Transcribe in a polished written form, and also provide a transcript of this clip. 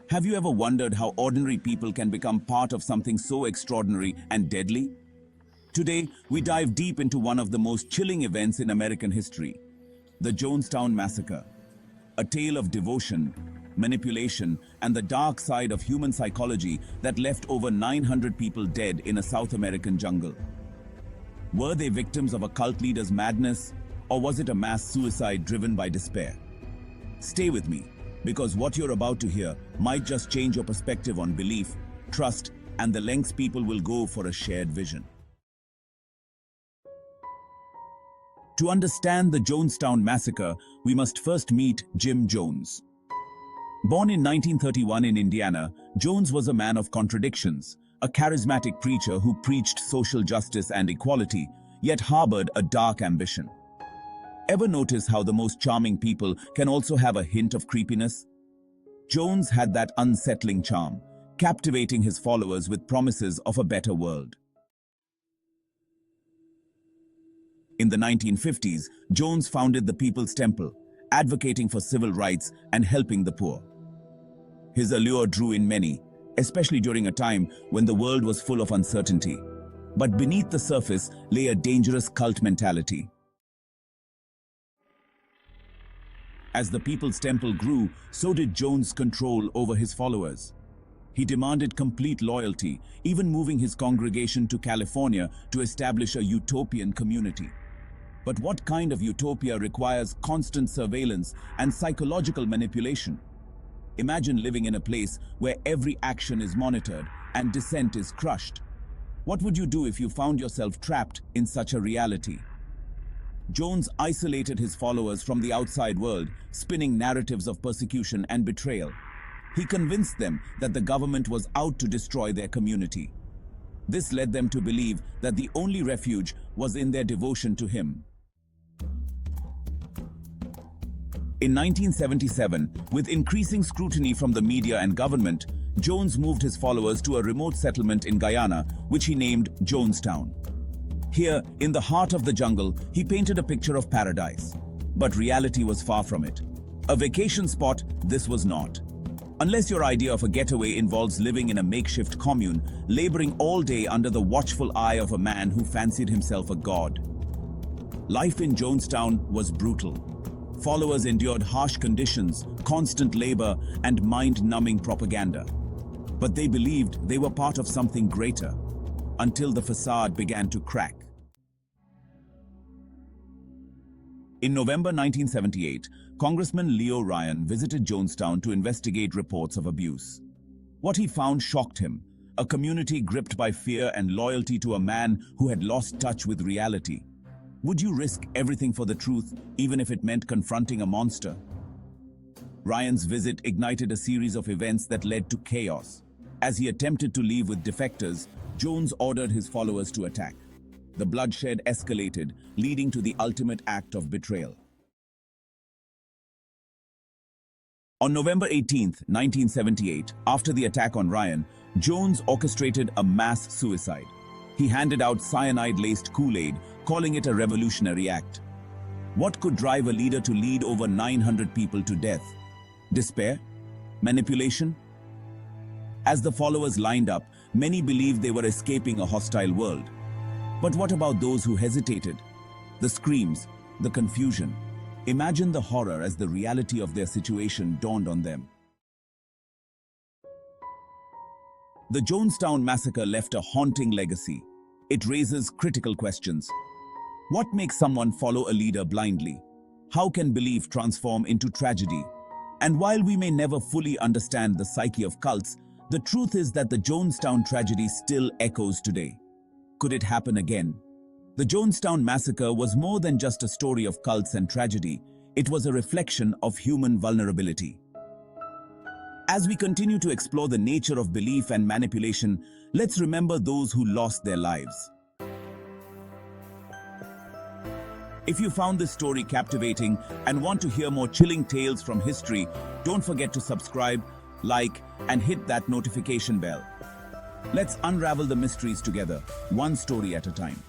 Have you ever wondered how ordinary people can become part of something so extraordinary and deadly? Today, we dive deep into one of the most chilling events in American history, the Jonestown Massacre. A tale of devotion, manipulation, and the dark side of human psychology that left over 900 people dead in a South American jungle. Were they victims of a cult leader's madness, or was it a mass suicide driven by despair? Stay with me, because what you're about to hear might just change your perspective on belief, trust, and the lengths people will go for a shared vision. To understand the Jonestown Massacre, we must first meet Jim Jones. Born in 1931 in Indiana, Jones was a man of contradictions, a charismatic preacher who preached social justice and equality, yet harbored a dark ambition. Ever notice how the most charming people can also have a hint of creepiness? Jones had that unsettling charm, captivating his followers with promises of a better world. In the 1950s, Jones founded the People's Temple, advocating for civil rights and helping the poor. His allure drew in many, especially during a time when the world was full of uncertainty. But beneath the surface lay a dangerous cult mentality. As the People's Temple grew, so did Jones' control over his followers. He demanded complete loyalty, even moving his congregation to California to establish a utopian community. But what kind of utopia requires constant surveillance and psychological manipulation? Imagine living in a place where every action is monitored and dissent is crushed. What would you do if you found yourself trapped in such a reality? Jones isolated his followers from the outside world, spinning narratives of persecution and betrayal. He convinced them that the government was out to destroy their community. This led them to believe that the only refuge was in their devotion to him. In 1977, with increasing scrutiny from the media and government, Jones moved his followers to a remote settlement in Guyana, which he named Jonestown. Here, in the heart of the jungle, he painted a picture of paradise. But reality was far from it. A vacation spot, this was not. Unless your idea of a getaway involves living in a makeshift commune, laboring all day under the watchful eye of a man who fancied himself a god. Life in Jonestown was brutal. Followers endured harsh conditions, constant labor, and mind-numbing propaganda. But they believed they were part of something greater, until the facade began to crack. In November 1978, Congressman Leo Ryan visited Jonestown to investigate reports of abuse. What he found shocked him, a community gripped by fear and loyalty to a man who had lost touch with reality. Would you risk everything for the truth, even if it meant confronting a monster? Ryan's visit ignited a series of events that led to chaos. As he attempted to leave with defectors, Jones ordered his followers to attack. The bloodshed escalated, leading to the ultimate act of betrayal. On November 18, 1978, after the attack on Ryan, Jones orchestrated a mass suicide. He handed out cyanide-laced Kool-Aid, calling it a revolutionary act. What could drive a leader to lead over 900 people to death? Despair? Manipulation? As the followers lined up, many believed they were escaping a hostile world. But what about those who hesitated? The screams, the confusion. Imagine the horror as the reality of their situation dawned on them. The Jonestown Massacre left a haunting legacy. It raises critical questions. What makes someone follow a leader blindly? How can belief transform into tragedy? And while we may never fully understand the psyche of cults, the truth is that the Jonestown tragedy still echoes today. Could it happen again? The Jonestown Massacre was more than just a story of cults and tragedy. It was a reflection of human vulnerability. As we continue to explore the nature of belief and manipulation, let's remember those who lost their lives. If you found this story captivating and want to hear more chilling tales from history, don't forget to subscribe, like, and hit that notification bell. Let's unravel the mysteries together, one story at a time.